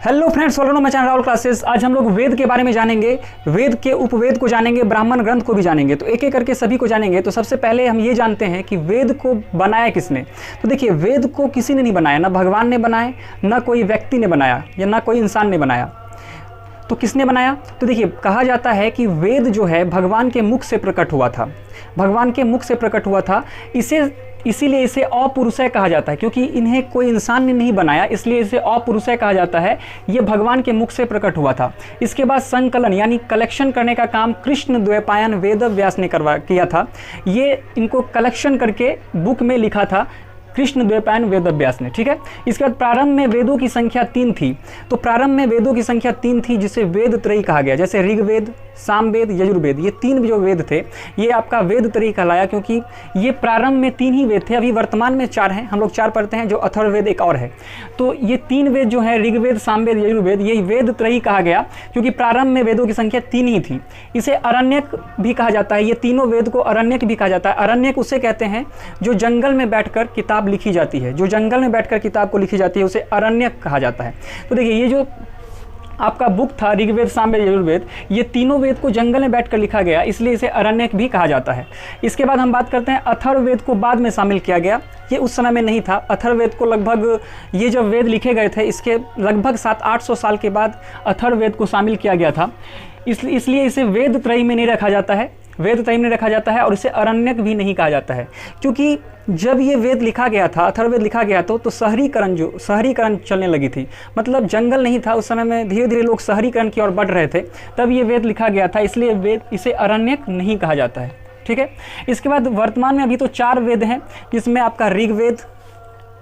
Hello friends, welcome to my channel Rahul classes. आज हम लोग वेद के बारे में जानेंगे, वेद के उपवेद को जानेंगे, ब्राह्मण ग्रंथ को भी जानेंगे। तो एक एक करके सभी को जानेंगे। तो सबसे पहले हम ये जानते हैं कि वेद को बनाया किसने। तो देखिए, वेद को किसी ने नहीं बनाया, ना भगवान ने बनाया, ना कोई व्यक्ति ने बनाया, या ना कोई इंसान ने बनाया। तो किसने बनाया? तो देखिए, कहा जाता है कि वेद जो है भगवान के मुख से प्रकट हुआ था, भगवान के मुख से प्रकट हुआ था। इसीलिए इसे अपरुषय कहा जाता है, क्योंकि इन्हें कोई इंसान ने नहीं बनाया, इसलिए इसे अपरुषय कहा जाता है। ये भगवान के मुख से प्रकट हुआ था। इसके बाद संकलन यानी कलेक्शन करने का काम कृष्ण द्वैपायन वेद व्यास ने किया था। ये इनको कलेक्शन करके बुक में लिखा था कृष्ण द्वैपायन वेद व्यास ने। ठीक है। इसके बाद प्रारंभ में वेदों की संख्या 3 थी। तो प्रारंभ में वेदों की संख्या 3 थी, जिसे वेद त्रयी कहा गया। जैसे ऋग्वेद, सामवेद, यजुर्वेद, ये 3 जो वेद थे ये आपका वेद त्रयी कहलाया, क्योंकि ये प्रारंभ में 3 ही वेद थे। अभी वर्तमान में 4 हैं, हम लोग 4 पढ़ते हैं, जो अथर्ववेद एक और है। तो ये 3 वेद जो है ऋग्वेद, सामवेद, यजुर्वेद, ये वेद त्रयी कहा गया, क्योंकि प्रारंभ में वेदों की संख्या 3 ही थी। इसे अरण्यक भी कहा जाता है। ये तीनों वेद को अरण्यक भी कहा जाता है। अरण्यक उसे कहते हैं जो जंगल में बैठकर किताब लिखी जाती है, जो जंगल में बैठकर किताब को लिखी जाती है, उसे अरण्यक कहा जाता है। तो देखिए, ये जो आपका बुक था ऋग्वेद, सामवेद, यजुर्वेद, ये तीनों वेद को जंगल में बैठकर लिखा गया, इसलिए इसे अरण्यक भी कहा जाता है। इसके बाद हम बात करते हैं अथर्ववेद को बाद में शामिल किया गया। ये उस समय में नहीं था। अथर्ववेद को लगभग, ये जब वेद लिखे गए थे इसके लगभग 700-800 साल के बाद अथर्ववेद को शामिल किया गया था। इसलिए इसे वेद त्रयी में नहीं रखा जाता है, वेद त्रयी में रखा जाता है, और इसे अरण्यक भी नहीं कहा जाता है। क्योंकि जब ये वेद लिखा गया था, अथर्ववेद लिखा गया तो शहरीकरण चलने लगी थी। मतलब जंगल नहीं था उस समय में, धीरे धीरे लोग शहरीकरण की ओर बढ़ रहे थे, तब ये वेद लिखा गया था, इसलिए वेद इसे अरण्यक नहीं कहा जाता है। ठीक है। इसके बाद वर्तमान में अभी तो 4 वेद हैं, जिसमें आपका ऋग्वेद,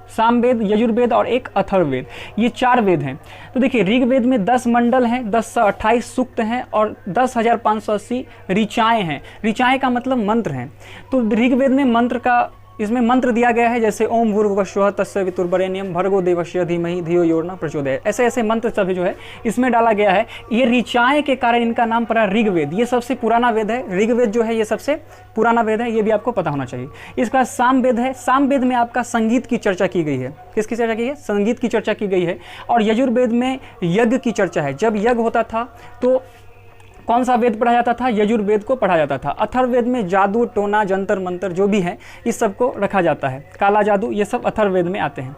सामवेद, यजुर्वेद और एक अथर्ववेद, ये 4 वेद हैं। तो देखिए, ऋग्वेद में 10 मंडल हैं, 1028 सूक्त हैं और 10,580 ऋचाएँ हैं। ऋचाएँ का मतलब मंत्र हैं। तो ऋग्वेद में मंत्र का, इसमें मंत्र दिया गया है, जैसे ओम भूर्भुवस्सुः तस्य वितुर्वरेण्यम भर्गो देवस्य धीमहि धियो यो न प्रचोदयात्। ऐसे ऐसे मंत्र सभी जो है इसमें डाला गया है। ये ऋचाएँ के कारण इनका नाम पड़ा ऋग्वेद। ये सबसे पुराना वेद है। ऋग्वेद जो है ये सबसे पुराना वेद है, ये भी आपको पता होना चाहिए। इसका सामवेद है। सामवेद में आपका संगीत की चर्चा की गई है। किसकी चर्चा की है? संगीत की चर्चा की गई है। और यजुर्वेद में यज्ञ की चर्चा है। जब यज्ञ होता था तो कौन सा वेद पढ़ा जाता था? यजुर्वेद को पढ़ा जाता था। अथर्ववेद में जादू, टोना, जंतर मंतर जो भी है इस सब को रखा जाता है। काला जादू, ये सब अथर्ववेद में आते हैं।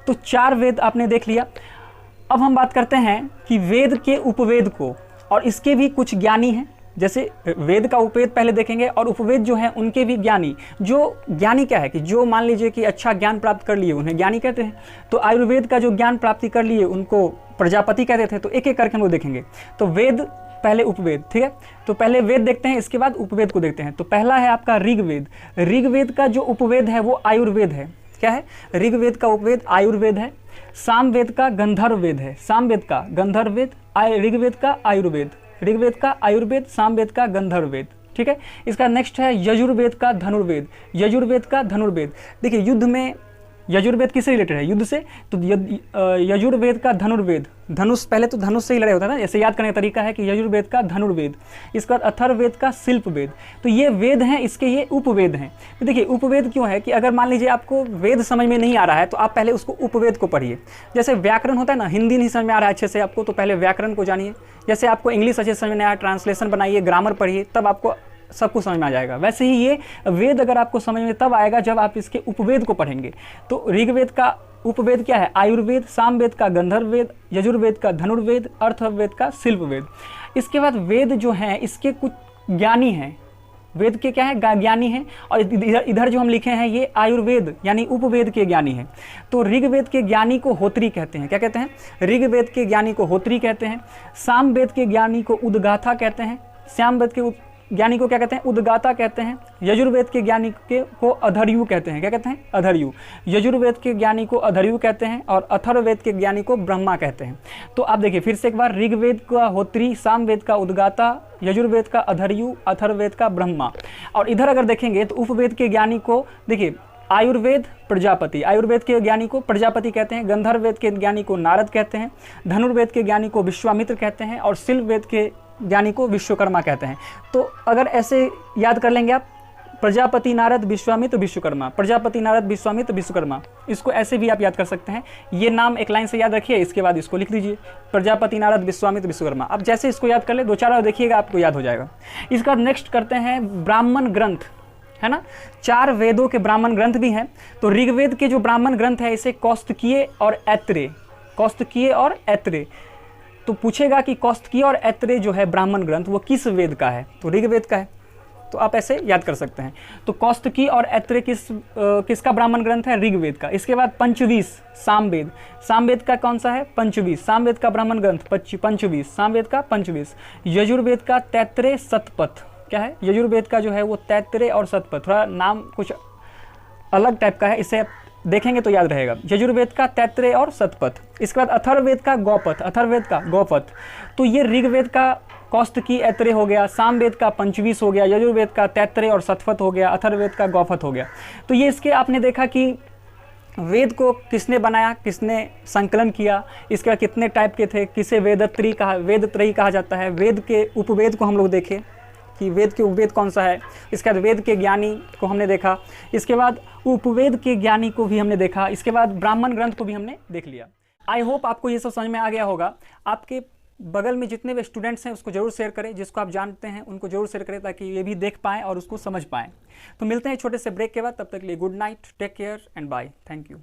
तो 4 वेद आपने देख लिया। अब हम बात करते हैं कि वेद के उपवेद को, और इसके भी कुछ ज्ञानी हैं। जैसे वेद का उपवेद पहले देखेंगे, और उपवेद जो है उनके भी ज्ञानी। जो ज्ञानी क्या है कि जो मान लीजिए कि अच्छा ज्ञान प्राप्त कर लिए, उन्हें ज्ञानी कहते हैं। तो आयुर्वेद का जो ज्ञान प्राप्ति कर लिए उनको प्रजापति कहते थे। तो एक एक करके हम लोग देखेंगे। तो वेद, पहले उपवेद। ठीक है। तो पहले वेद देखते हैं, इसके बाद उपवेद को देखते हैं। तो पहला है आपका ऋग्वेद। ऋग्वेद का जो उपवेद है वो आयुर्वेद है। क्या है? ऋग्वेद का उपवेद आयुर्वेद है। सामवेद का गंधर्ववेद है। सामवेद का गंधर्ववेद, ऋग्वेद का आयुर्वेद, ऋग्वेद का आयुर्वेद, सामवेद का गंधर्ववेद। ठीक है। इसका नेक्स्ट है यजुर्वेद का धनुर्वेद। यजुर्वेद का धनुर्वेद, देखिए युद्ध में यजुर्वेद किससे रिलेटेड है? युद्ध से। तो यजुर्वेद का धनुर्वेद, धनुष, पहले तो धनुष से ही लड़ाई होता है ना, ऐसे याद करने का तरीका है कि यजुर्वेद का धनुर्वेद। इसके बाद अथर्ववेद का शिल्पवेद। तो ये वेद हैं, इसके ये उपवेद हैं। तो देखिए, उपवेद क्यों है कि अगर मान लीजिए आपको वेद समझ में नहीं आ रहा है तो आप पहले उसको उपवेद को पढ़िए। जैसे व्याकरण होता है ना, हिंदी नहीं समझ में आ रहा है अच्छे से आपको, तो पहले व्याकरण को जानिए। जैसे आपको इंग्लिश अच्छे से समझ में आया, ट्रांसलेशन बनाइए, ग्रामर पढ़िए, तब आपको सब कुछ समझ में आ जाएगा। वैसे ही ये वेद अगर आपको समझ में तब आएगा जब आप इसके उपवेद को पढ़ेंगे। तो ऋग्वेद का उपवेद क्या है? आयुर्वेद, सामवेद का गंधर्ववेद, यजुर्वेद का धनुर्वेद, अथर्ववेद का शिल्पवेद। इसके बाद वेद जो हैं इसके कुछ ज्ञानी हैं। वेद के क्या है? ज्ञानी हैं। और इधर जो हम लिखे हैं ये आयुर्वेद यानी उपवेद के ज्ञानी हैं। तो ऋग्वेद के ज्ञानी को होत्री कहते हैं। क्या कहते हैं? ऋग्वेद के ज्ञानी को होत्री कहते हैं। सामवेद के ज्ञानी को उद्गाथा कहते हैं। सामवेद के ज्ञानी को क्या कहते हैं? उद्गाता कहते हैं। यजुर्वेद के ज्ञानी को अधर्यु कहते हैं। क्या कहते हैं? अधर्यु। यजुर्वेद के ज्ञानी को अधर्यु कहते हैं, और अथर्ववेद के ज्ञानी को ब्रह्मा कहते हैं। तो आप देखिए फिर से एक बार, ऋग्वेद का होत्री, सामवेद का उद्गाता, यजुर्वेद का अधर्यु, अथर्ववेद का ब्रह्मा। और इधर अगर देखेंगे तो उपवेद के ज्ञानी को देखिए, आयुर्वेद प्रजापति, आयुर्वेद के ज्ञानी को प्रजापति कहते हैं। गंधर्ववेद के ज्ञानी को नारद कहते हैं। धनुर्वेद के ज्ञानी को विश्वामित्र कहते हैं। और शिल्पवेद के ज्ञानी को विश्वकर्मा कहते हैं। तो अगर ऐसे याद कर लेंगे आप प्रजापति नारद विश्वामित्र विश्वकर्मा, प्रजापति नारद विश्वामित्र विश्वकर्मा, इसको ऐसे भी आप याद कर सकते हैं। ये नाम एक लाइन से याद रखिए, इसके बाद इसको लिख लीजिए, प्रजापति नारद विश्वामित्र विश्वकर्मा। अब जैसे इसको याद कर ले, 2-4 बार देखिएगा आपको याद हो जाएगा। इसके बाद नेक्स्ट करते हैं ब्राह्मण ग्रंथ, है ना। 4 वेदों के ब्राह्मण ग्रंथ भी हैं। तो ऋग्वेद के जो ब्राह्मण ग्रंथ है इसे कौस्तकीय और ऐत्रेय, कौस्तकीय और ऐत्रेय। तो पूछेगा कि कौस्तकीय और ऐत्रेय जो है ब्राह्मण ग्रंथ वो किस वेद का है, तो ऋग्वेद का है। तो आप ऐसे याद कर सकते हैं। तो कौस्तकीय और ऐत्रेय किसका ब्राह्मण ग्रंथ है, ऋग्वेद का। इसके बाद पंचवीस सामवेद, सामवेद का कौन सा है, पंचवीस, सामवेद का ब्राह्मण ग्रंथ पंचवीस, सामवेद का पंचवीस। यजुर्वेद का तैत्रेय शतपथ, क्या है, यजुर्वेद का जो है वो तैत्रेय और शतपथ, थोड़ा नाम कुछ अलग टाइप का है, इसे देखेंगे तो याद रहेगा। यजुर्वेद का तैत्रेय और शतपथ। इसके बाद अथर्ववेद का गौपथ, अथर्ववेद का गौपथ। तो ये ऋग्वेद का कौस्तकी ऐत्रेय हो गया, सामवेद का पंचवीस हो गया, यजुर्वेद का तैत्रेय और शतपथ हो गया, अथर्ववेद का गौपथ हो गया। तो ये इसके आपने देखा कि वेद को किसने बनाया, किसने संकलन किया, इसके बाद कितने टाइप के थे, किसे वेदत्रयी कहा जाता है। वेद के उपवेद को हम लोग देखें कि वेद के उपवेद कौन सा है। इसके बाद वेद के ज्ञानी को हमने देखा, इसके बाद उपवेद के ज्ञानी को भी हमने देखा, इसके बाद ब्राह्मण ग्रंथ को भी हमने देख लिया। आई होप आपको ये सब समझ में आ गया होगा। आपके बगल में जितने भी स्टूडेंट्स हैं उसको जरूर शेयर करें, जिसको आप जानते हैं उनको जरूर शेयर करें ताकि ये भी देख पाएँ और उसको समझ पाएँ। तो मिलते हैं छोटे से ब्रेक के बाद, तब तक के लिए good night, take care and bye, thank you.